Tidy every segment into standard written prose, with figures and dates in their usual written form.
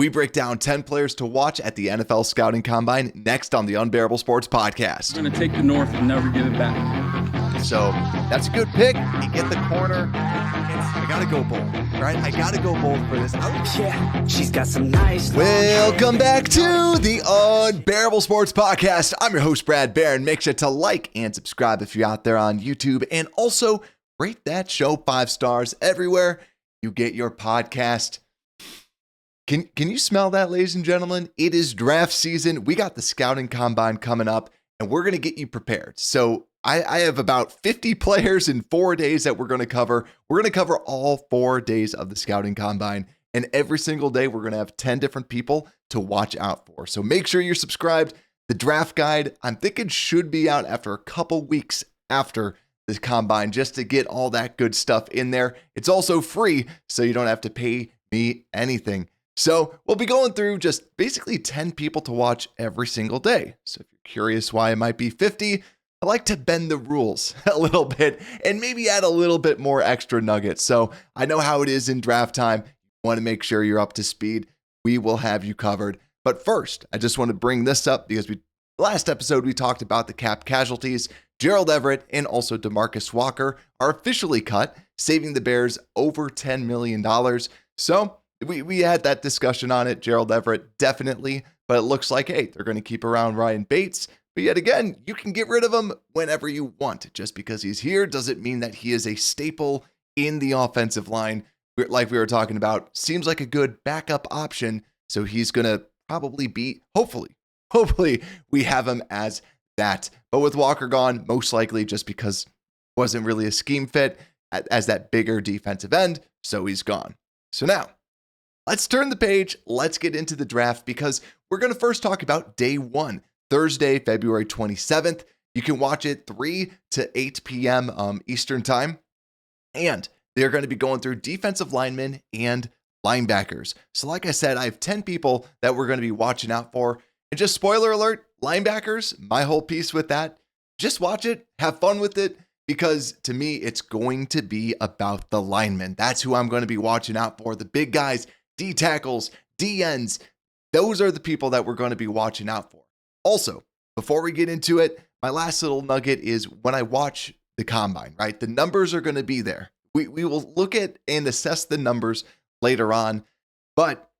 We break down 10 players to watch at the NFL Scouting Combine next on the Unbearable Sports Podcast. I'm going to take the North and never give it back. So that's a good pick. You get the corner. I got to go bold, right? I got to go bold for this. Yeah, she's got some nice. Welcome back to the Unbearable Sports Podcast. I'm your host, Brad Barron. Make sure to like and subscribe if you're out there on YouTube. And also rate that show 5 stars everywhere you get your podcast. Can you smell that, ladies and gentlemen? It is draft season. We got the Scouting Combine coming up, and we're going to get you prepared. So I have about 50 players in 4 days that we're going to cover. We're going to cover all 4 days of the Scouting Combine, and every single day we're going to have 10 different people to watch out for. So make sure you're subscribed. The draft guide, I'm thinking, should be out after a couple weeks after the Combine, just to get all that good stuff in there. It's also free, so you don't have to pay me anything. So we'll be going through just basically 10 people to watch every single day. So if you're curious why it might be 50, I like to bend the rules a little bit and maybe add a little bit more extra nuggets. So I know how it is in draft time. You want to make sure you're up to speed. We will have you covered. But first, I just want to bring this up because last episode we talked about the cap casualties. Gerald Everett and also DeMarcus Walker are officially cut, saving the Bears over $10 million. So we had that discussion on it. Gerald Everett, definitely. But it looks like, hey, they're going to keep around Ryan Bates. But yet again, you can get rid of him whenever you want. Just because he's here doesn't mean that he is a staple in the offensive line. Like we were talking about, seems like a good backup option. So he's going to probably be, hopefully we have him as that. But with Walker gone, most likely just because it wasn't really a scheme fit as that bigger defensive end. So he's gone. So now, let's turn the page. Let's get into the draft because we're going to first talk about day 1, Thursday, February 27th. You can watch it 3 to 8 p.m. Eastern time. And they're going to be going through defensive linemen and linebackers. So like I said, I have 10 people that we're going to be watching out for. And just spoiler alert, linebackers, my whole piece with that, just watch it, have fun with it. Because to me, it's going to be about the linemen. That's who I'm going to be watching out for. The big guys, D tackles, D ends. Those are the people that we're going to be watching out for. Also, before we get into it, my last little nugget is when I watch the combine, right? The numbers are going to be there. We will look at and assess the numbers later on, but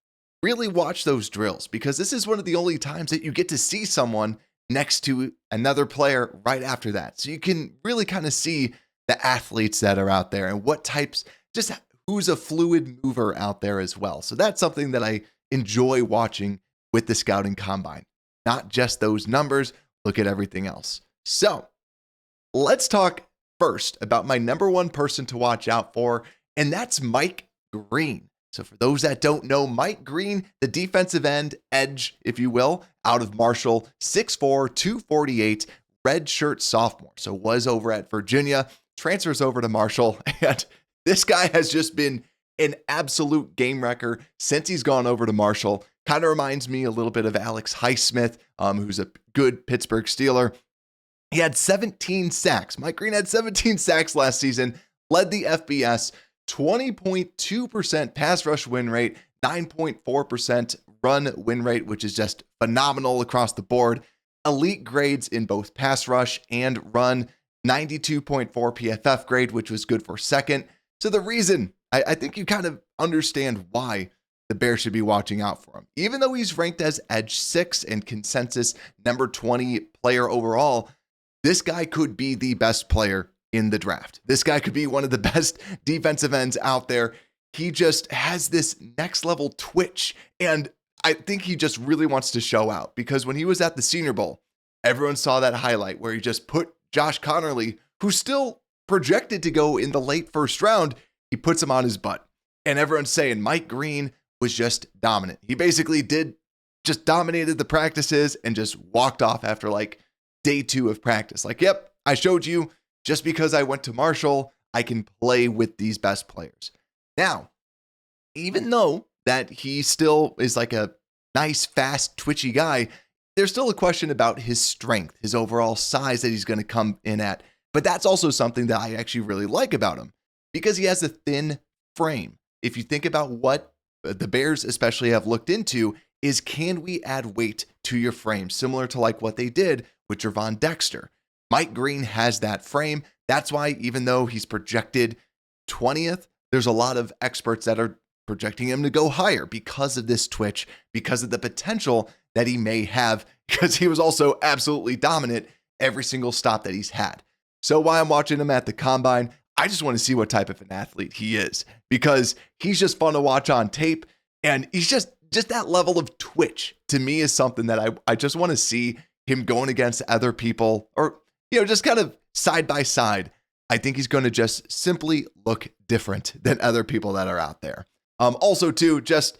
really watch those drills because this is one of the only times that you get to see someone next to another player right after that. So you can really kind of see the athletes that are out there and what types, just who's a fluid mover out there as well. So that's something that I enjoy watching with the Scouting Combine. Not just those numbers, look at everything else. So let's talk first about my number 1 person to watch out for, and that's Mike Green. So for those that don't know, Mike Green, the defensive end, edge, if you will, out of Marshall, 6'4", 248, red shirt sophomore. So was over at Virginia, transfers over to Marshall, and this guy has just been an absolute game wrecker since he's gone over to Marshall. Kind of reminds me a little bit of Alex Highsmith, who's a good Pittsburgh Steeler. He had 17 sacks. Mike Green had 17 sacks last season, led the FBS, 20.2% pass rush win rate, 9.4% run win rate, which is just phenomenal across the board. Elite grades in both pass rush and run, 92.4 PFF grade, which was good for second. So the reason, I think you kind of understand why the Bears should be watching out for him. Even though he's ranked as edge 6 and consensus number 20 player overall, this guy could be the best player in the draft. This guy could be one of the best defensive ends out there. He just has this next level twitch. And I think he just really wants to show out because when he was at the Senior Bowl, everyone saw that highlight where he just put Josh Connerly, who's still projected to go in the late first round, he puts him on his butt. And everyone's saying Mike Green was just dominant. He basically just dominated the practices and just walked off after like day 2 of practice. Like, yep, I showed you. Just because I went to Marshall, I can play with these best players. Now, even though that he still is like a nice, fast, twitchy guy, there's still a question about his strength, his overall size that he's going to come in at. But that's also something that I actually really like about him because he has a thin frame. If you think about what the Bears especially have looked into is, can we add weight to your frame, similar to like what they did with Gervon Dexter. Mike Green has that frame. That's why even though he's projected 20th, there's a lot of experts that are projecting him to go higher because of this twitch, because of the potential that he may have, because he was also absolutely dominant every single stop that he's had. So while I'm watching him at the combine, I just want to see what type of an athlete he is, because he's just fun to watch on tape. And he's just that level of twitch to me is something that I just want to see him going against other people, or, just kind of side by side. I think he's going to just simply look different than other people that are out there. Also too, just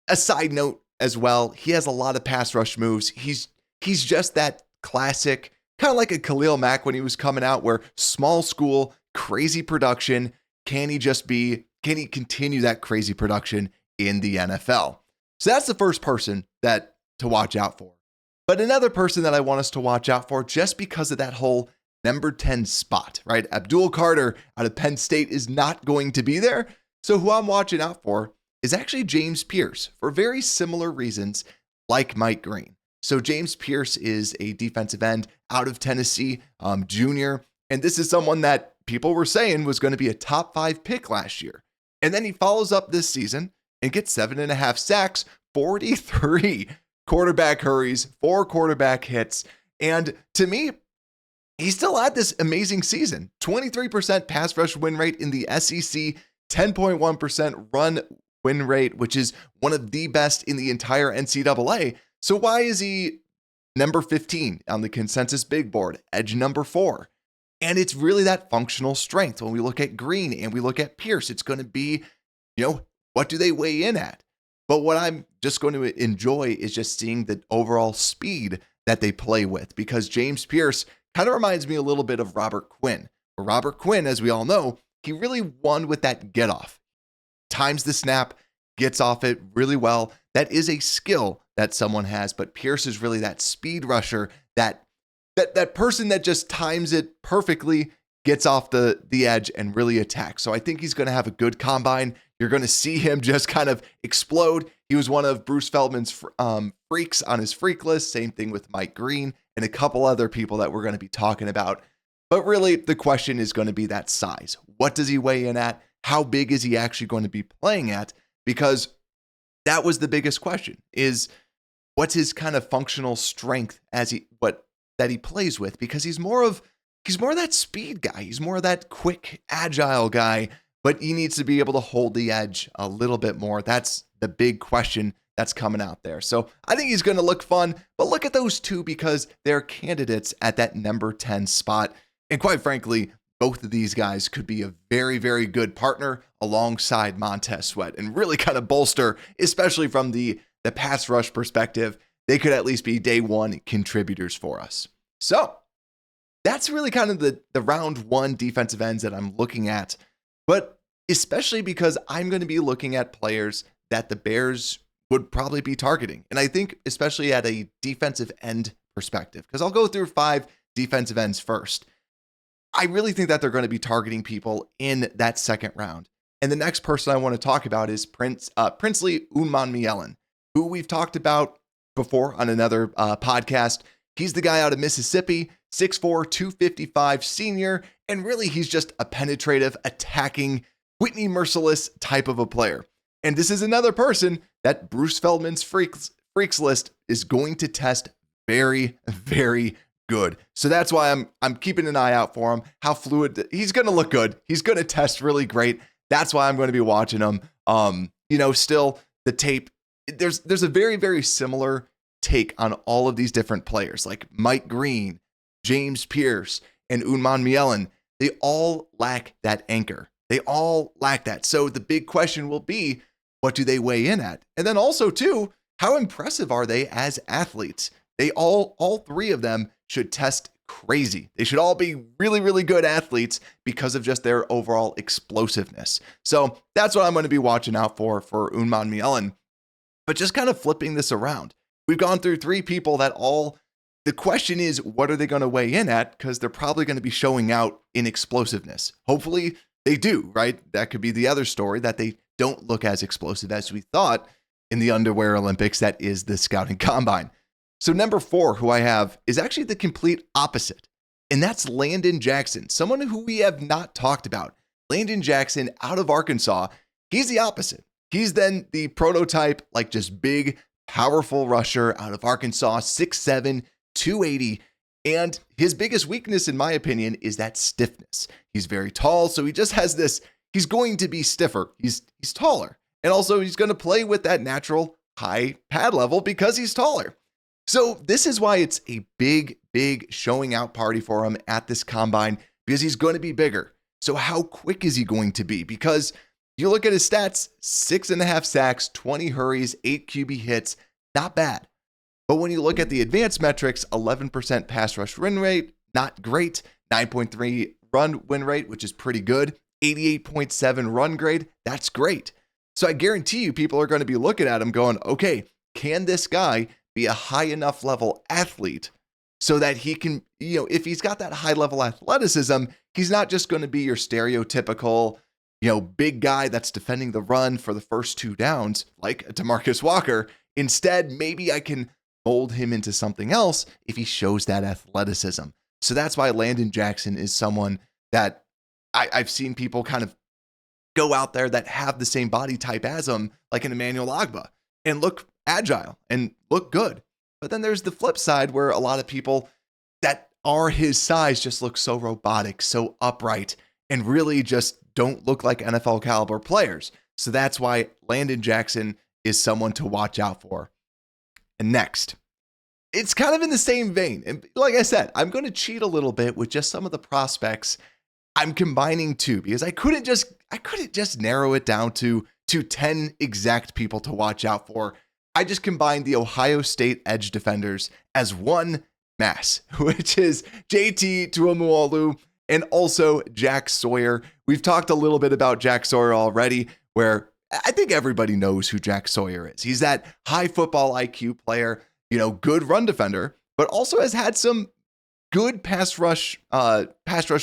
a side note as well, he has a lot of pass rush moves. He's just that classic, kind of like a Khalil Mack when he was coming out, where small school, crazy production. Can he continue that crazy production in the NFL? So that's the first person that to watch out for. But another person that I want us to watch out for, just because of that whole number 10 spot, right? Abdul Carter out of Penn State is not going to be there. So who I'm watching out for is actually James Pearce, for very similar reasons like Mike Green. So James Pearce is a defensive end out of Tennessee, junior. And this is someone that people were saying was going to be a top 5 pick last year. And then he follows up this season and gets 7.5 sacks, 43 quarterback hurries, 4 quarterback hits. And to me, he still had this amazing season. 23% pass rush win rate in the SEC, 10.1% run win rate, which is one of the best in the entire NCAA. So why is he number 15 on the consensus big board, edge number 4? And it's really that functional strength. When we look at Green and we look at Pearce, it's going to be, what do they weigh in at? But what I'm just going to enjoy is just seeing the overall speed that they play with, because James Pearce kind of reminds me a little bit of Robert Quinn. Robert Quinn, as we all know, he really won with that get off. Times the snap, gets off it really well. That is a skill that someone has, but Pearce is really that speed rusher, that person that just times it perfectly, gets off the edge and really attacks. So I think he's going to have a good combine. You're going to see him just kind of explode. He was one of Bruce Feldman's freaks on his freak list. Same thing with Mike Green and a couple other people that we're going to be talking about. But really, the question is going to be that size. What does he weigh in at? How big is he actually going to be playing at? Because that was the biggest question, is what's his kind of functional strength that he plays with? Because he's more of that speed guy. He's more of that quick, agile guy, but he needs to be able to hold the edge a little bit more. That's the big question that's coming out there. So I think he's going to look fun, but look at those two, because they're candidates at that number 10 spot. And quite frankly, both of these guys could be a very, very good partner alongside Montez Sweat and really kind of bolster, especially from the pass rush perspective. They could at least be day one contributors for us. So that's really kind of the round one defensive ends that I'm looking at, but especially because I'm going to be looking at players that the Bears would probably be targeting. And I think especially at a defensive end perspective, because I'll go through 5 defensive ends first. I really think that they're going to be targeting people in that second round. And the next person I want to talk about is Princely Umanmielen, who we've talked about before on another podcast. He's the guy out of Mississippi, 6'4", 255 senior, and really he's just a penetrative, attacking, Whitney Merciless type of a player. And this is another person that Bruce Feldman's freaks list is going to test very, very good. So that's why I'm keeping an eye out for him. How fluid he's going to look good. He's going to test really great. That's why I'm going to be watching him. Still the tape. There's a very, very similar take on all of these different players, like Mike Green, James Pearce, and Umanmielen. They all lack that anchor. They all lack that. So the big question will be, what do they weigh in at? And then also too, how impressive are they as athletes? They all 3 of them should test crazy. They should all be really, really good athletes because of just their overall explosiveness. So that's what I'm going to be watching out for Umanmielen. But just kind of flipping this around, we've gone through 3 people that the question is, what are they going to weigh in at? Because they're probably going to be showing out in explosiveness. Hopefully they do, right? That could be the other story, that they don't look as explosive as we thought in the underwear Olympics that is the scouting combine. So number 4, who I have, is actually the complete opposite. And that's Landon Jackson, someone who we have not talked about. Landon Jackson out of Arkansas, he's the opposite. He's then the prototype, like just big, powerful rusher out of Arkansas, 6'7", 280. And his biggest weakness, in my opinion, is that stiffness. He's very tall, so he just has this, he's going to be stiffer. He's taller. And also he's going to play with that natural high pad level because he's taller. So this is why it's a big, big showing out party for him at this combine, because he's going to be bigger. So how quick is he going to be? Because you look at his stats, 6.5 sacks, 20 hurries, 8 QB hits, not bad. But when you look at the advanced metrics, 11% pass rush win rate, not great. 9.3 run win rate, which is pretty good. 88.7 run grade, that's great. So I guarantee you people are going to be looking at him going, okay, can this guy be a high enough level athlete so that he can, if he's got that high level athleticism, he's not just going to be your stereotypical, big guy that's defending the run for the first 2 downs, like a DeMarcus Walker. Instead, maybe I can mold him into something else if he shows that athleticism. So that's why Landon Jackson is someone that I've seen people kind of go out there that have the same body type as him, like an Emmanuel Ogbah, and look agile and look good. But then there's the flip side where a lot of people that are his size just look so robotic, so upright, and really just don't look like NFL caliber players. So that's why Landon Jackson is someone to watch out for. And next, it's kind of in the same vein. And like I said, I'm going to cheat a little bit with just some of the prospects. I'm combining 2 because I couldn't just narrow it down to 10 exact people to watch out for. I just combined the Ohio State edge defenders as one mass, which is JT Tuimoloau and also Jack Sawyer. We've talked a little bit about Jack Sawyer already, where I think everybody knows who Jack Sawyer is. He's that high football IQ player, good run defender, but also has had some good pass rush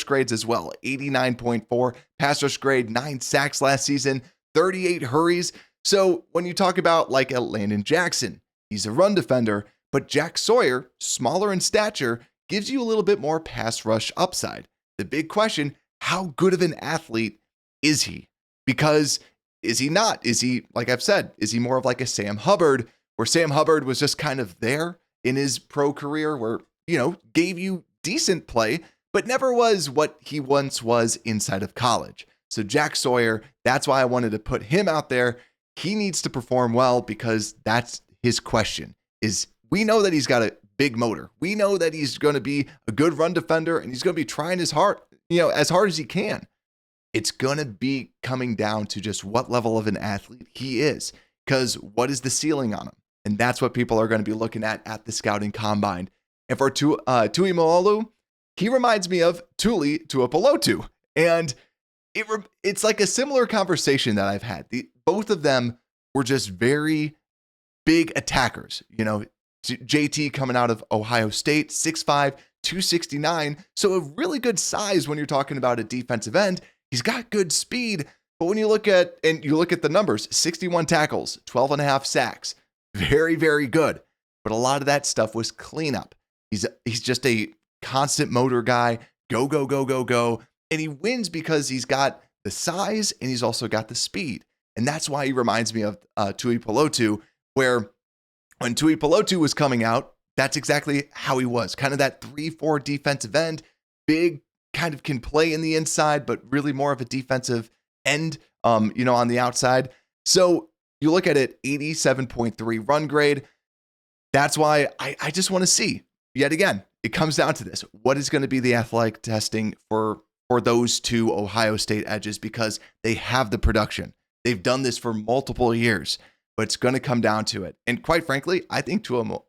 grades as well. 89.4 pass rush grade, 9 sacks last season, 38 hurries. So when you talk about like a Landon Jackson, he's a run defender, but Jack Sawyer, smaller in stature, gives you a little bit more pass rush upside. The big question, how good of an athlete is he? Because is he not? Is he, like I've said, is he more of like a Sam Hubbard, where Sam Hubbard was just kind of there in his pro career where, gave you decent play, but never was what he once was inside of college. So Jack Sawyer, that's why I wanted to put him out there. He needs to perform well because that's his question. Is we know that he's got a big motor. We know that he's going to be a good run defender and he's going to be trying his hard, as hard as he can. It's going to be coming down to just what level of an athlete he is, because what is the ceiling on him? And that's what people are going to be looking at the scouting combine. And for Tuimoloau, he reminds me of Tuimoloau. And it's like a similar conversation that I've had. Both of them were just very big attackers. JT coming out of Ohio State, 6'5", 269. So a really good size when you're talking about a defensive end. He's got good speed, but when you look at the numbers, 61 tackles, 12.5 sacks, very, very good. But a lot of that stuff was cleanup. He's just a constant motor guy, go, go, go, go, go. And he wins because he's got the size and he's also got the speed. And that's why he reminds me of Tuimoloau, where when Tuimoloau was coming out, that's exactly how he was. Kind of that 3-4 defensive end, big, kind of can play in the inside, but really more of a defensive end, on the outside. So you look at it, 87.3 run grade. That's why I just want to see, yet again, it comes down to this. What is going to be the athletic testing for those 2 Ohio State edges? Because they have the production. They've done this for multiple years, but it's going to come down to it. And quite frankly, I think Tuimoloau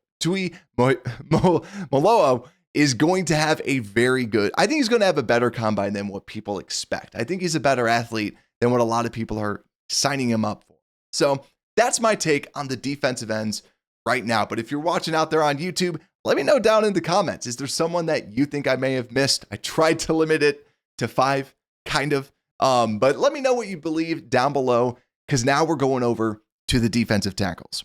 is going to have I think he's going to have a better combine than what people expect. I think he's a better athlete than what a lot of people are signing him up for. So that's my take on the defensive ends right now. But if you're watching out there on YouTube, let me know down in the comments. Is there someone that you think I may have missed? I tried to limit it to 5, kind of. But let me know what you believe down below. because now we're going over to the defensive tackles.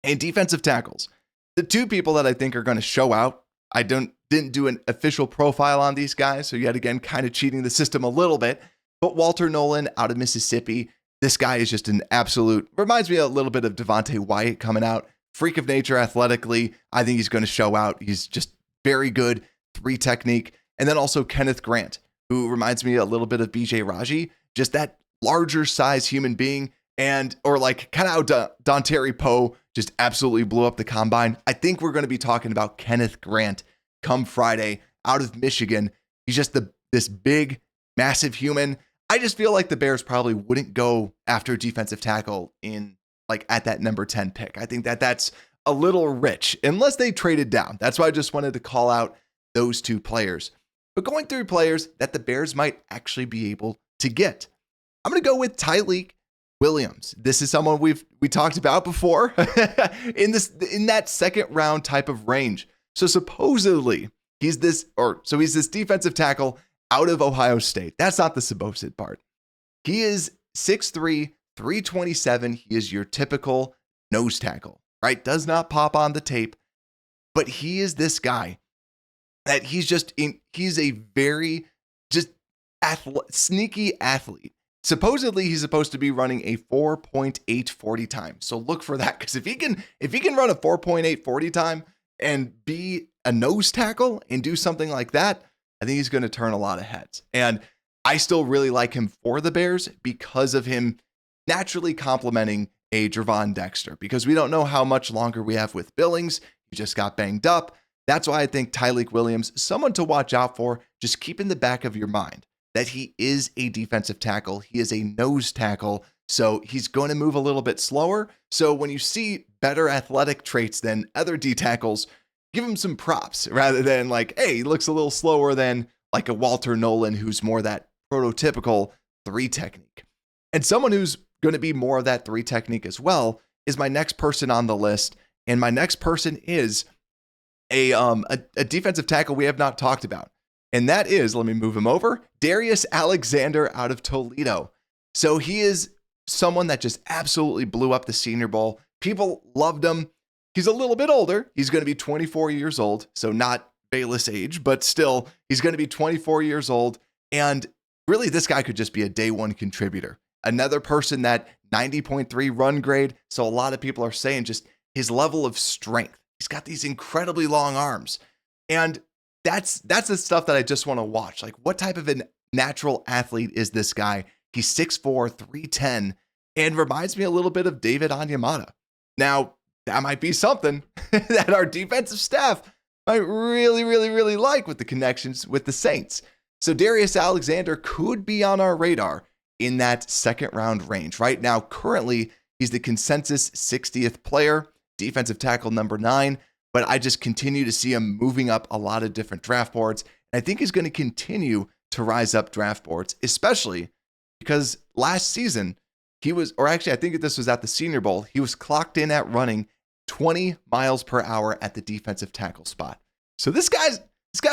And defensive tackles, the two people that I think are going to show out, I didn't do an official profile on these guys, so yet again, kind of cheating the system a little bit, but Walter Nolan out of Mississippi, this guy is just an absolute, reminds me a little bit of Devontae Wyatt coming out, freak of nature athletically. I think he's going to show out. He's just very good, 3 technique. And then also Kenneth Grant, who reminds me a little bit of BJ Raji, just that larger size human being, and or like kind of how Dontari Poe just absolutely blew up the combine. I think we're going to be talking about Kenneth Grant come Friday out of Michigan. He's just this big, massive human. I just feel like the Bears probably wouldn't go after a defensive tackle in like at that number 10 pick. I think that's a little rich unless they traded down. That's why I just wanted to call out those 2 players. But going through players that the Bears might actually be able to get, I'm going to go with Tyleik WIlliams. This is someone we talked about before in that second round type of range. So supposedly he's this defensive tackle out of Ohio State. That's not the supposed part. He is 6'3", 327. He is your typical nose tackle, right? Does not pop on the tape, but he is this guy that he's a very just sneaky athlete. Supposedly he's supposed to be running a 4.8 40 time. So look for that, because if he can run a 4.8 40 time and be a nose tackle and do something like that, I think he's going to turn a lot of heads. And I still really like him for the Bears because of him naturally complementing a Gervon Dexter, because we don't know how much longer we have with Billings. He just got banged up. That's why I think Tyleik WIlliams, someone to watch out for. Just keep in the back of your mind that he is a defensive tackle. He is a nose tackle, so he's going to move a little bit slower. So when you see better athletic traits than other D tackles, give him some props rather than like, hey, he looks a little slower than like a Walter Nolan, who's more that prototypical 3 technique. And someone who's going to be more of that 3 technique as well is my next person on the list. And my next person is a defensive tackle we have not talked about. And that is, let me move him over, Darius Alexander out of Toledo. So he is someone that just absolutely blew up the Senior Bowl. People loved him. He's a little bit older. He's going to be 24 years old. So not Bayless age, but still, he's going to be 24 years old. And really, this guy could just be a day 1 contributor. Another person that 90.3 run grade. So a lot of people are saying just his level of strength. He's got these incredibly long arms. And that's the stuff that I just want to watch. Like, what type of a natural athlete is this guy? He's 6'4", 310, and reminds me a little bit of David Onyemata. Now, that might be something that our defensive staff might really, really, really like with the connections with the Saints. So Darius Alexander could be on our radar in that second round range. Right now, currently, he's the consensus 60th player, defensive tackle number 9. But I just continue to see him moving up a lot of different draft boards. And I think he's going to continue to rise up draft boards, especially because last season he was, or actually I think this was at the Senior Bowl, he was clocked in at running 20 miles per hour at the defensive tackle spot. So this guy's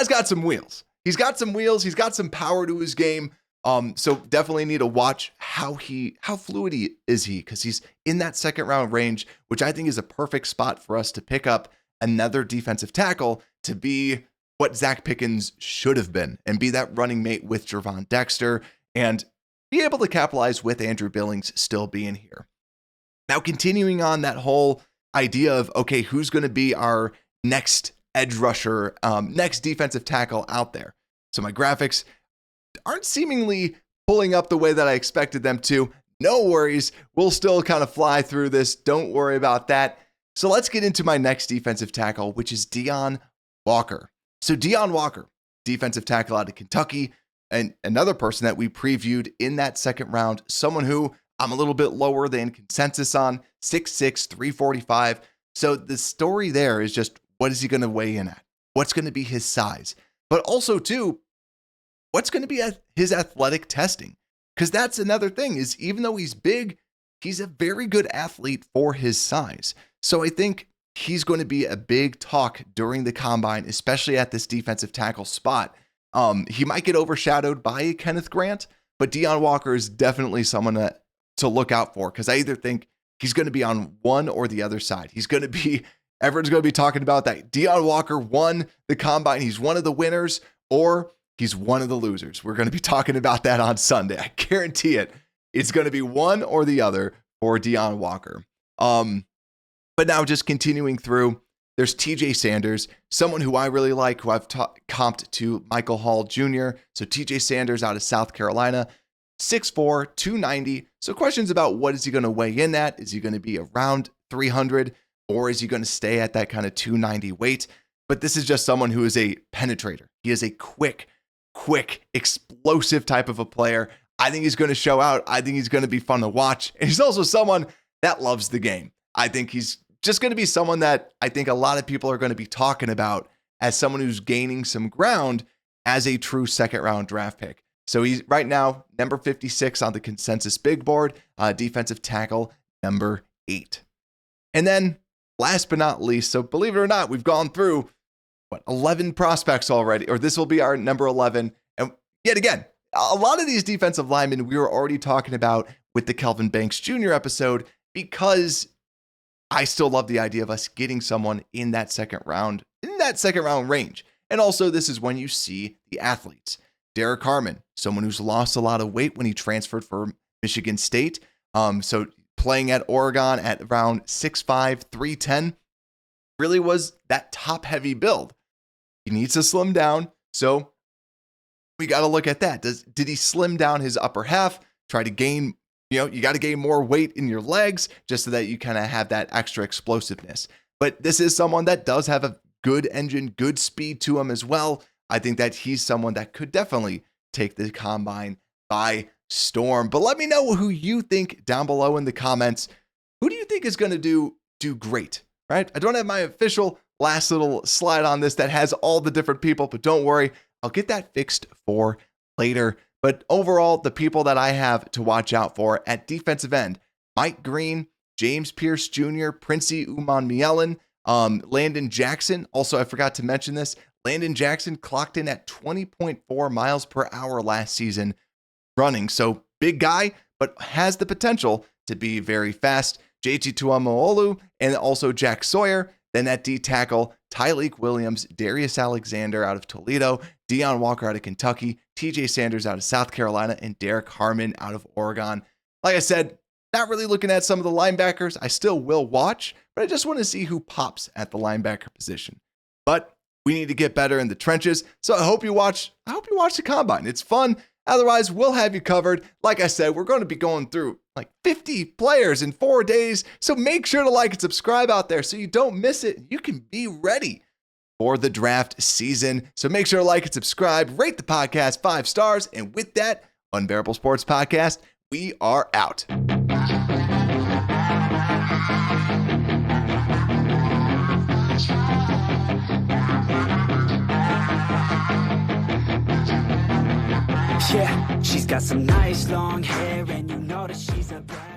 got some wheels. He's got some wheels. He's got some power to his game. So definitely need to watch how fluid is he, because he's in that second round range, which I think is a perfect spot for us to pick up another defensive tackle to be what Zach Pickens should have been and be that running mate with Gervon Dexter and be able to capitalize with Andrew Billings still being here. Now, continuing on that whole idea of, okay, who's going to be our next edge rusher, next defensive tackle out there? So my graphics aren't seemingly pulling up the way that I expected them to. No worries. We'll still kind of fly through this. Don't worry about that. So let's get into my next defensive tackle, which is Deone Walker. So Deone Walker, defensive tackle out of Kentucky, and another person that we previewed in that second round, someone who I'm a little bit lower than consensus on, 6'6", 345. So the story there is just, what is he going to weigh in at? What's going to be his size? But also, too, what's going to be his athletic testing? Because that's another thing, is even though he's big, he's a very good athlete for his size. So I think he's going to be a big talk during the combine, especially at this defensive tackle spot. He might get overshadowed by Kenneth Grant, but Deone Walker is definitely someone that to look out for, because I either think he's going to be on one or the other side. Everyone's going to be talking about that Deone Walker won the combine. He's one of the winners, or he's one of the losers. We're going to be talking about that on Sunday. I guarantee it. It's going to be one or the other for Deone Walker. But now just continuing through, there's TJ Sanders, someone who I really like, who I've comped to Michael Hall Jr. So TJ Sanders out of South Carolina, 6'4", 290. So questions about what is he going to weigh in at? Is he going to be around 300, or is he going to stay at that kind of 290 weight? But this is just someone who is a penetrator. He is a quick, explosive type of a player. I think he's going to show out. I think he's going to be fun to watch. And he's also someone that loves the game. I think he's just going to be someone that I think a lot of people are going to be talking about as someone who's gaining some ground as a true second round draft pick. So he's right now number 56 on the consensus big board, defensive tackle number 8. And then last but not least, so believe it or not, we've gone through 11 prospects already, or this will be our number 11. And yet again, a lot of these defensive linemen we were already talking about with the Kelvin Banks Jr. episode, because I still love the idea of us getting someone in that second round range. And also, this is when you see the athletes. Derrick Harmon, someone who's lost a lot of weight when he transferred from Michigan State. So playing at Oregon at around 6'5", 310, really was that top-heavy build. He needs to slim down, so we got to look at that. Did he slim down his upper half, try to gain, you got to gain more weight in your legs just so that you kind of have that extra explosiveness. But this is someone that does have a good engine, good speed to him as well. I think that he's someone that could definitely take the combine by storm. But let me know who you think down below in the comments. Who do you think is going to do great, right? I don't have my official last little slide on this that has all the different people, but don't worry, I'll get that fixed for later. But overall, the people that I have to watch out for at defensive end, Mike Green, James Pearce Jr., Princey Umanmielen, Landon Jackson. Also, I forgot to mention this. Landon Jackson clocked in at 20.4 miles per hour last season running. So big guy, but has the potential to be very fast. JT Tuimoloau and also Jack Sawyer. Then at D tackle, Tyleik WIlliams, Darius Alexander out of Toledo, Deone Walker out of Kentucky, TJ Sanders out of South Carolina, and Derrick Harmon out of Oregon. Like I said, not really looking at some of the linebackers. I still will watch, but I just want to see who pops at the linebacker position. But we need to get better in the trenches. So I hope you watch the combine. It's fun. Otherwise, we'll have you covered. Like I said, we're going to be going through like 50 players in 4 days. So make sure to like and subscribe out there so you don't miss it. You can be ready for the draft season. So make sure to like and subscribe, rate the podcast 5 stars. And with that, Unbearable Sports Podcast, we are out. Yeah, she's got some nice long hair, and you know that she's a bad